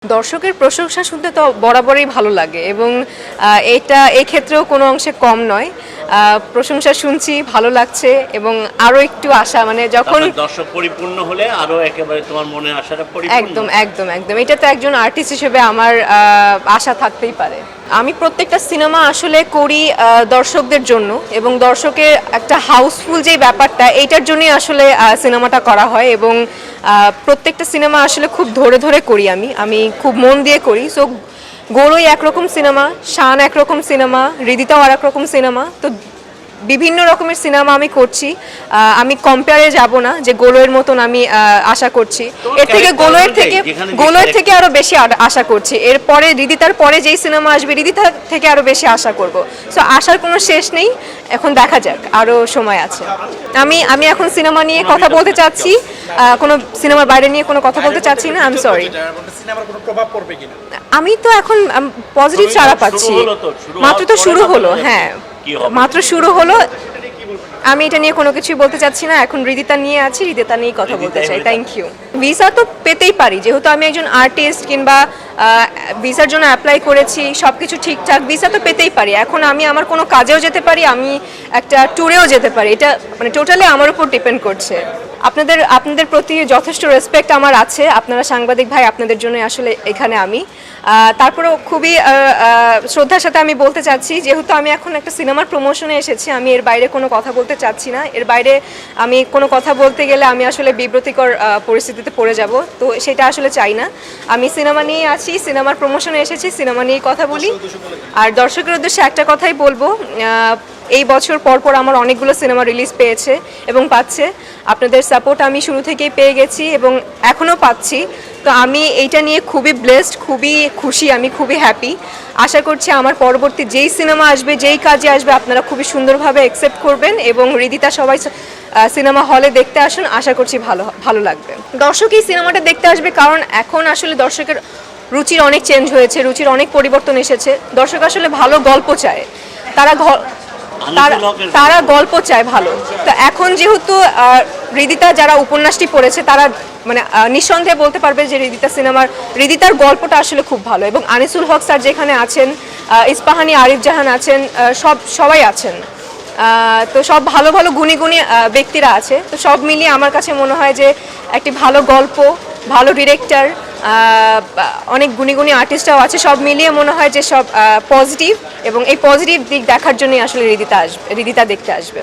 দর্শকের প্রশংসা শুনতে তো বরাবরই ভালো লাগে এবং এই ক্ষেত্রেও কোনো অংশে কম নয়। প্রশংসা শুনছি, ভালো লাগছে এবং আরো একটু আশা, মানে যখন দর্শক পরিপূর্ণ হলে আরো একেবারে তোমার মনের আশাটা পরিপূর্ণ। একদম একদম একদম এটা তো একজন আর্টিস্ট হিসেবে আমার আশা থাকতেই পারে। আমি প্রত্যেকটা সিনেমা আসলে করি দর্শকদের জন্য, এবং দর্শকের একটা হাউসফুল যে ব্যাপারটা, এইটার জন্যই আসলে সিনেমাটা করা হয়। এবং প্রত্যেকটা সিনেমা আসলে খুব ধরে ধরে করি, আমি খুব মন দিয়ে করি। সো গৌরই একরকম সিনেমা, শান একরকম সিনেমা, হৃদিতাও আর একরকম সিনেমা। তো বিভিন্ন রকমের সিনেমা আমি করছি। আমি কম্পেয়ারে যাব না যে গোলয়ের মতন আমি আশা করছি, এর থেকে গোলয়ের থেকে আরো বেশি আশা করছি। এরপরে হৃদিতার পরে যেই সিনেমা আসবে হৃদিতা থেকে আরো বেশি আশা করব। সো আশার কোনো শেষ নেই, এখন দেখা যাক, আরো সময় আছে। আমি এখন সিনেমা নিয়ে কথা বলতে চাচ্ছি, কোনো সিনেমার বাইরে নিয়ে কোনো কথা বলতে চাচ্ছি না। I am sorry. আমি তো এখন পজিটিভ সাড়া পাচ্ছি, মাত্র তো শুরু হলো। হ্যাঁ, মাত্র শুরু হলো। আমি এটা নিয়ে কোনো কিছুই বলতে চাচ্ছি না, এখন হৃদিতা নিয়ে আছি, হৃদিতা নিয়েই কথা বলতে চাই। Thank you. ভিসা তো পেতেই পারি, যেহেতু আমি একজন আর্টিস্ট, কিংবা ভিসার জন্য অ্যাপ্লাই করেছি, সব কিছু ঠিকঠাক, ভিসা তো পেতেই পারি। এখন আমি আমার কোনো কাজেও যেতে পারি, আমি একটা ট্যুরেও যেতে পারি। এটা মানে টোটালি আমার উপর ডিপেন্ড করছে। আপনাদের প্রতি যথেষ্ট রেসপেক্ট আমার আছে, আপনারা সাংবাদিক ভাই, আপনাদের জন্য আসলে এখানে আমি। তারপরেও খুবই শ্রদ্ধার সাথে আমি বলতে চাচ্ছি, যেহেতু আমি এখন একটা সিনেমার প্রমোশনে এসেছি, আমি এর বাইরে কোনো কথা বলতে চাচ্ছি না। এর বাইরে আমি কোনো কথা বলতে গেলে আমি আসলে বিব্রতিকর পরিস্থিতিতে পড়ে যাব, তো সেটা আসলে চাই না। আমি সিনেমা নিয়ে আছি, সিনেমার প্রমোশনে এসেছি, সিনেমা নিয়েই কথা বলি। আর দর্শকের উদ্দেশ্যে একটা কথাই বলবো, এই বছর পরপর আমার অনেকগুলো সিনেমা রিলিজ পেয়েছে এবং পাচ্ছে। আপনাদের সাপোর্ট আমি শুরু থেকেই পেয়ে গেছি এবং এখনও পাচ্ছি। তো আমি এইটা নিয়ে খুবই ব্লেসড, খুবই খুশি, আমি খুবই হ্যাপি। আশা করছি আমার পরবর্তী যেই সিনেমা আসবে, যেই কাজে আসবে, আপনারা খুবই সুন্দরভাবে অ্যাকসেপ্ট করবেন এবং হৃদিতা সবাই সিনেমা হলে দেখতে আসুন। আশা করছি ভালো লাগবে। দর্শক এই সিনেমাটা দেখতে আসবে, কারণ এখন আসলে দর্শকের রুচির অনেক চেঞ্জ হয়েছে, রুচির অনেক পরিবর্তন এসেছে। দর্শক আসলে ভালো গল্প চায়, তারা গল্প চায় ভালো। তো এখন যেহেতু হৃদিতা যারা উপন্যাসটি পড়েছে, তারা মানে নিঃসন্দেহে বলতে পারবে যে হৃদিতার গল্পটা আসলে খুব ভালো। এবং আনিসুল হক স্যার যেখানে আছেন, ইস্পাহানি আরিফ জাহান আছেন, সবাই আছেন। তো সব ভালো ভালো গুণী ব্যক্তিরা আছে। তো সব মিলিয়ে আমার কাছে মনে হয় যে একটি ভালো গল্প, ভালো ডিরেক্টর, অনেক গুণী আর্টিস্টরাও আছে, সব মিলিয়ে মনে হয় যে সব পজিটিভ, এবং এই পজিটিভ দিক দেখার জন্যই আসলে হৃদিতা দেখতে আসবে।